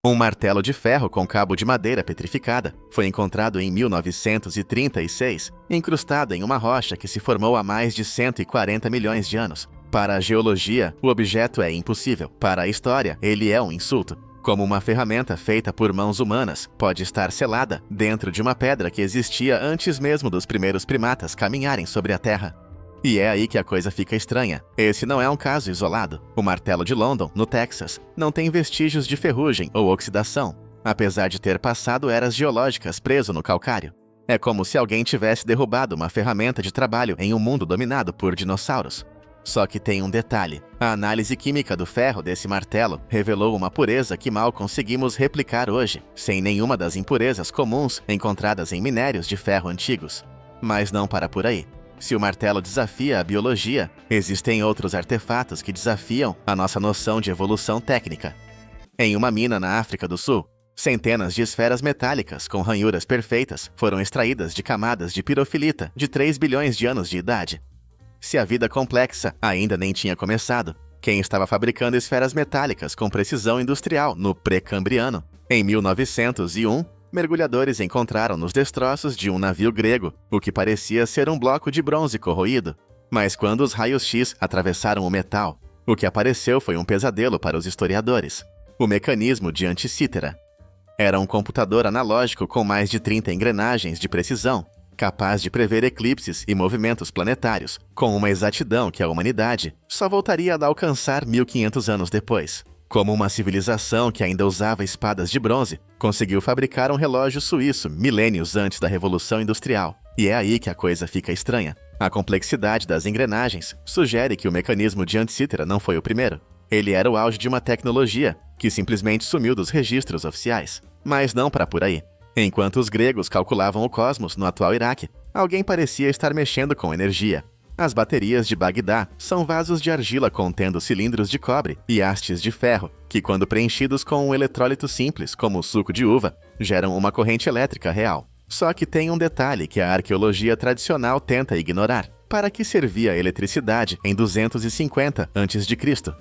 Um martelo de ferro com cabo de madeira petrificada foi encontrado em 1936, incrustado em uma rocha que se formou há mais de 140 milhões de anos. Para a geologia, o objeto é impossível. Para a história, ele é um insulto. Como uma ferramenta feita por mãos humanas, pode estar selada dentro de uma pedra que existia antes mesmo dos primeiros primatas caminharem sobre a Terra. E é aí que a coisa fica estranha. Esse não é um caso isolado. O martelo de London, no Texas, não tem vestígios de ferrugem ou oxidação, apesar de ter passado eras geológicas preso no calcário. É como se alguém tivesse derrubado uma ferramenta de trabalho em um mundo dominado por dinossauros. Só que tem um detalhe. A análise química do ferro desse martelo revelou uma pureza que mal conseguimos replicar hoje, sem nenhuma das impurezas comuns encontradas em minérios de ferro antigos. Mas não para por aí. Se o martelo desafia a biologia, existem outros artefatos que desafiam a nossa noção de evolução técnica. Em uma mina na África do Sul, centenas de esferas metálicas com ranhuras perfeitas foram extraídas de camadas de pirofilita de 3 bilhões de anos de idade. Se a vida complexa ainda nem tinha começado, quem estava fabricando esferas metálicas com precisão industrial no pré-cambriano? Em 1901, mergulhadores encontraram nos destroços de um navio grego o que parecia ser um bloco de bronze corroído. Mas quando os raios-x atravessaram o metal, o que apareceu foi um pesadelo para os historiadores: o mecanismo de Anticítera. Era um computador analógico com mais de 30 engrenagens de precisão, capaz de prever eclipses e movimentos planetários, com uma exatidão que a humanidade só voltaria a alcançar 1500 anos depois. Como uma civilização que ainda usava espadas de bronze, conseguiu fabricar um relógio suíço milênios antes da Revolução Industrial. E é aí que a coisa fica estranha. A complexidade das engrenagens sugere que o mecanismo de Anticítera não foi o primeiro. Ele era o auge de uma tecnologia que simplesmente sumiu dos registros oficiais. Mas não para por aí. Enquanto os gregos calculavam o cosmos no atual Iraque, alguém parecia estar mexendo com energia. As baterias de Bagdá são vasos de argila contendo cilindros de cobre e hastes de ferro, que quando preenchidos com um eletrólito simples, como o suco de uva, geram uma corrente elétrica real. Só que tem um detalhe que a arqueologia tradicional tenta ignorar. Para que servia a eletricidade em 250 a.C.?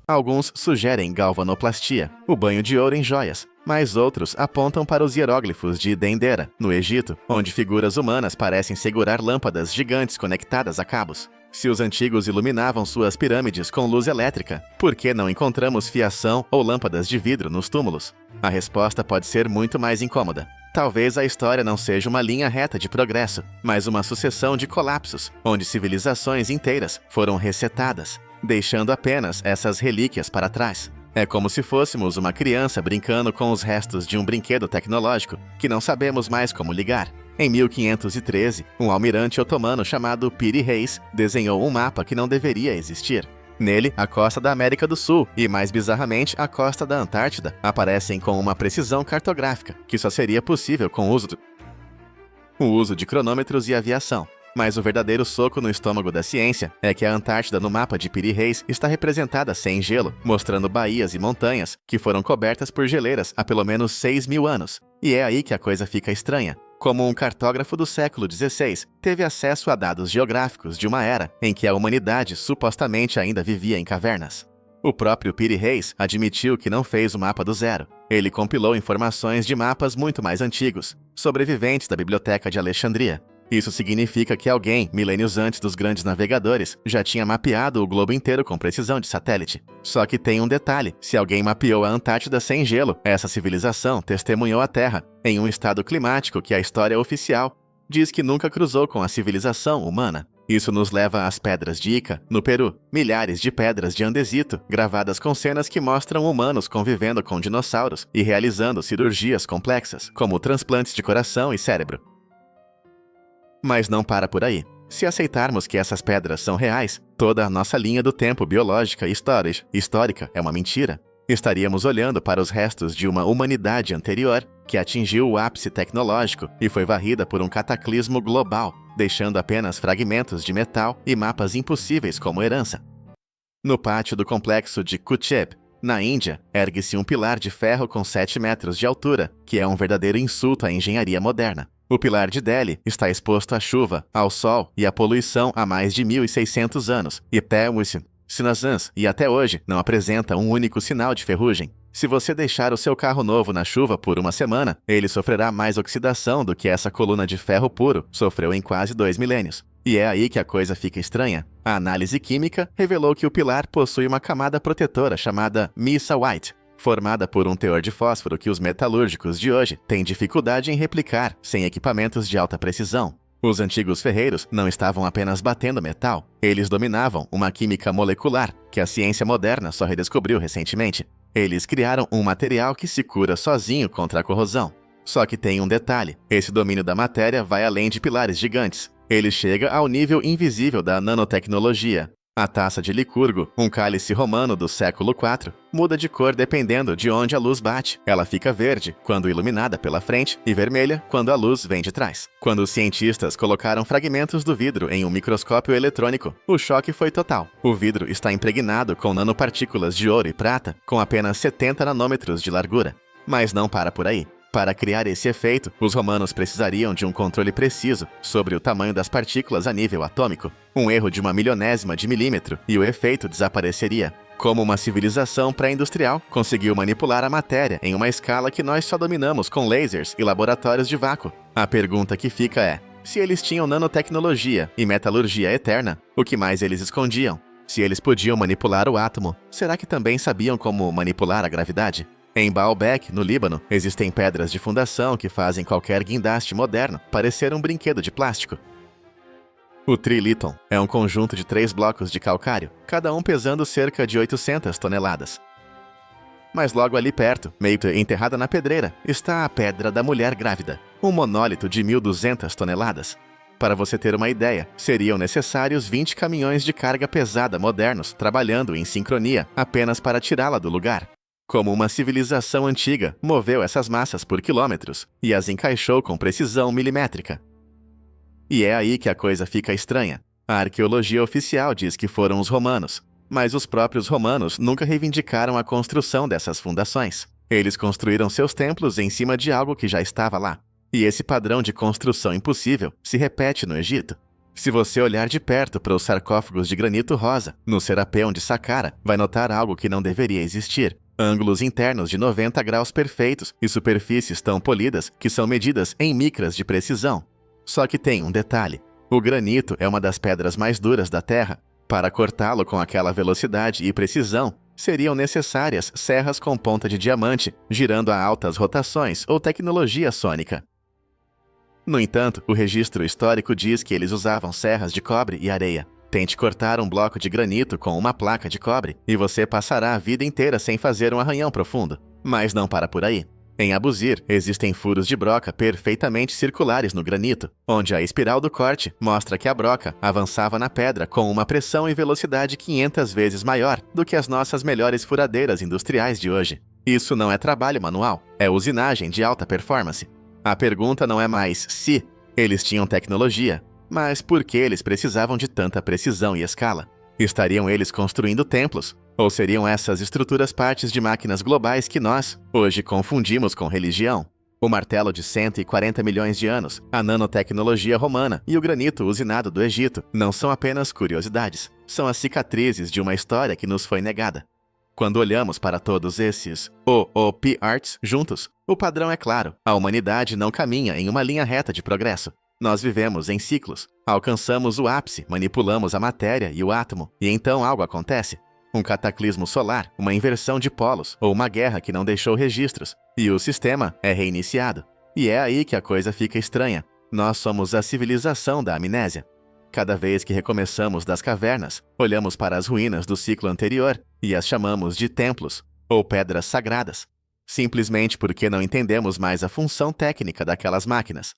Alguns sugerem galvanoplastia, o banho de ouro em joias, mas outros apontam para os hieróglifos de Dendera, no Egito, onde figuras humanas parecem segurar lâmpadas gigantes conectadas a cabos. Se os antigos iluminavam suas pirâmides com luz elétrica, por que não encontramos fiação ou lâmpadas de vidro nos túmulos? A resposta pode ser muito mais incômoda. Talvez a história não seja uma linha reta de progresso, mas uma sucessão de colapsos, onde civilizações inteiras foram resetadas, deixando apenas essas relíquias para trás. É como se fôssemos uma criança brincando com os restos de um brinquedo tecnológico que não sabemos mais como ligar. Em 1513, um almirante otomano chamado Piri Reis desenhou um mapa que não deveria existir. Nele, a costa da América do Sul e, mais bizarramente, a costa da Antártida aparecem com uma precisão cartográfica que só seria possível com o uso de cronômetros e aviação. Mas o verdadeiro soco no estômago da ciência é que a Antártida no mapa de Piri Reis está representada sem gelo, mostrando baías e montanhas que foram cobertas por geleiras há pelo menos 6.000 anos. E é aí que a coisa fica estranha. Como um cartógrafo do século XVI teve acesso a dados geográficos de uma era em que a humanidade supostamente ainda vivia em cavernas. O próprio Piri Reis admitiu que não fez o mapa do zero. Ele compilou informações de mapas muito mais antigos, sobreviventes da Biblioteca de Alexandria. Isso significa que alguém, milênios antes dos grandes navegadores, já tinha mapeado o globo inteiro com precisão de satélite. Só que tem um detalhe: se alguém mapeou a Antártida sem gelo, essa civilização testemunhou a Terra em um estado climático que a história oficial diz que nunca cruzou com a civilização humana. Isso nos leva às pedras de Ica, no Peru. Milhares de pedras de andesito, gravadas com cenas que mostram humanos convivendo com dinossauros e realizando cirurgias complexas, como transplantes de coração e cérebro. Mas não para por aí. Se aceitarmos que essas pedras são reais, toda a nossa linha do tempo biológica e histórica é uma mentira. Estaríamos olhando para os restos de uma humanidade anterior que atingiu o ápice tecnológico e foi varrida por um cataclismo global, deixando apenas fragmentos de metal e mapas impossíveis como herança. No pátio do complexo de Kutchep, na Índia, ergue-se um pilar de ferro com 7 metros de altura, que é um verdadeiro insulto à engenharia moderna. O pilar de Delhi está exposto à chuva, ao sol e à poluição há mais de 1.600 anos, e Sinazans, e até hoje não apresenta um único sinal de ferrugem. Se você deixar o seu carro novo na chuva por uma semana, ele sofrerá mais oxidação do que essa coluna de ferro puro sofreu em quase 2 milênios. E é aí que a coisa fica estranha. A análise química revelou que o pilar possui uma camada protetora chamada Mesa White, formada por um teor de fósforo que os metalúrgicos de hoje têm dificuldade em replicar sem equipamentos de alta precisão. Os antigos ferreiros não estavam apenas batendo metal, eles dominavam uma química molecular que a ciência moderna só redescobriu recentemente. Eles criaram um material que se cura sozinho contra a corrosão. Só que tem um detalhe: esse domínio da matéria vai além de pilares gigantes. Ele chega ao nível invisível da nanotecnologia. A taça de Licurgo, um cálice romano do século IV, muda de cor dependendo de onde a luz bate. Ela fica verde quando iluminada pela frente e vermelha quando a luz vem de trás. Quando os cientistas colocaram fragmentos do vidro em um microscópio eletrônico, o choque foi total. O vidro está impregnado com nanopartículas de ouro e prata com apenas 70 nanômetros de largura. Mas não para por aí. Para criar esse efeito, os romanos precisariam de um controle preciso sobre o tamanho das partículas a nível atômico. Um erro de 1/1000ª de milímetro e o efeito desapareceria. Como uma civilização pré-industrial conseguiu manipular a matéria em uma escala que nós só dominamos com lasers e laboratórios de vácuo? A pergunta que fica é: se eles tinham nanotecnologia e metalurgia eterna, o que mais eles escondiam? Se eles podiam manipular o átomo, será que também sabiam como manipular a gravidade? Em Baalbek, no Líbano, existem pedras de fundação que fazem qualquer guindaste moderno parecer um brinquedo de plástico. O Trilithon é um conjunto de 3 blocos de calcário, cada um pesando cerca de 800 toneladas. Mas logo ali perto, meio enterrada na pedreira, está a Pedra da Mulher Grávida, um monólito de 1.200 toneladas. Para você ter uma ideia, seriam necessários 20 caminhões de carga pesada modernos trabalhando em sincronia apenas para tirá-la do lugar. Como uma civilização antiga moveu essas massas por quilômetros e as encaixou com precisão milimétrica. E é aí que a coisa fica estranha. A arqueologia oficial diz que foram os romanos, mas os próprios romanos nunca reivindicaram a construção dessas fundações. Eles construíram seus templos em cima de algo que já estava lá. E esse padrão de construção impossível se repete no Egito. Se você olhar de perto para os sarcófagos de granito rosa no Serapéum de Saqqara, vai notar algo que não deveria existir. Ângulos internos de 90 graus perfeitos e superfícies tão polidas que são medidas em micras de precisão. Só que tem um detalhe: o granito é uma das pedras mais duras da Terra. Para cortá-lo com aquela velocidade e precisão, seriam necessárias serras com ponta de diamante, girando a altas rotações ou tecnologia sônica. No entanto, o registro histórico diz que eles usavam serras de cobre e areia. Tente cortar um bloco de granito com uma placa de cobre e você passará a vida inteira sem fazer um arranhão profundo. Mas não para por aí. Em Abusir, existem furos de broca perfeitamente circulares no granito, onde a espiral do corte mostra que a broca avançava na pedra com uma pressão e velocidade 500 vezes maior do que as nossas melhores furadeiras industriais de hoje. Isso não é trabalho manual, é usinagem de alta performance. A pergunta não é mais se eles tinham tecnologia, mas por que eles precisavam de tanta precisão e escala? Estariam eles construindo templos? Ou seriam essas estruturas partes de máquinas globais que nós, hoje, confundimos com religião? O martelo de 140 milhões de anos, a nanotecnologia romana e o granito usinado do Egito não são apenas curiosidades, são as cicatrizes de uma história que nos foi negada. Quando olhamos para todos esses OOP Arts juntos, o padrão é claro: a humanidade não caminha em uma linha reta de progresso. Nós vivemos em ciclos. Alcançamos o ápice, manipulamos a matéria e o átomo, e então algo acontece. Um cataclismo solar, uma inversão de polos, ou uma guerra que não deixou registros, e o sistema é reiniciado. E é aí que a coisa fica estranha. Nós somos a civilização da amnésia. Cada vez que recomeçamos das cavernas, olhamos para as ruínas do ciclo anterior e as chamamos de templos, ou pedras sagradas, simplesmente porque não entendemos mais a função técnica daquelas máquinas.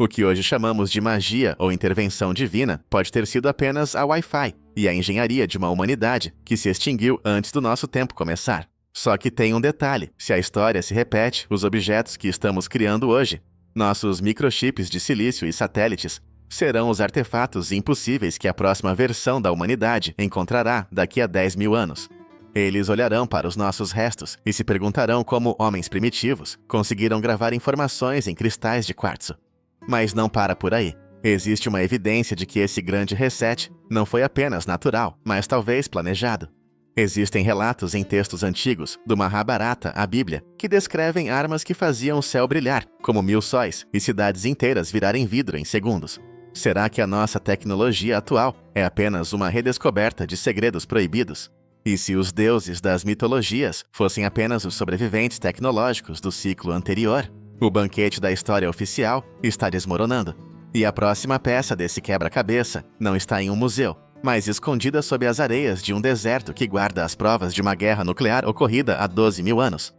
O que hoje chamamos de magia ou intervenção divina pode ter sido apenas a Wi-Fi e a engenharia de uma humanidade que se extinguiu antes do nosso tempo começar. Só que tem um detalhe: se a história se repete, os objetos que estamos criando hoje, nossos microchips de silício e satélites, serão os artefatos impossíveis que a próxima versão da humanidade encontrará daqui a 10.000 anos. Eles olharão para os nossos restos e se perguntarão como homens primitivos conseguiram gravar informações em cristais de quartzo. Mas não para por aí. Existe uma evidência de que esse grande reset não foi apenas natural, mas talvez planejado. Existem relatos em textos antigos, do Mahabharata à Bíblia, que descrevem armas que faziam o céu brilhar, como 1000 sóis, e cidades inteiras virarem vidro em segundos. Será que a nossa tecnologia atual é apenas uma redescoberta de segredos proibidos? E se os deuses das mitologias fossem apenas os sobreviventes tecnológicos do ciclo anterior? O banquete da história oficial está desmoronando. E a próxima peça desse quebra-cabeça não está em um museu, mas escondida sob as areias de um deserto que guarda as provas de uma guerra nuclear ocorrida há 12 mil anos.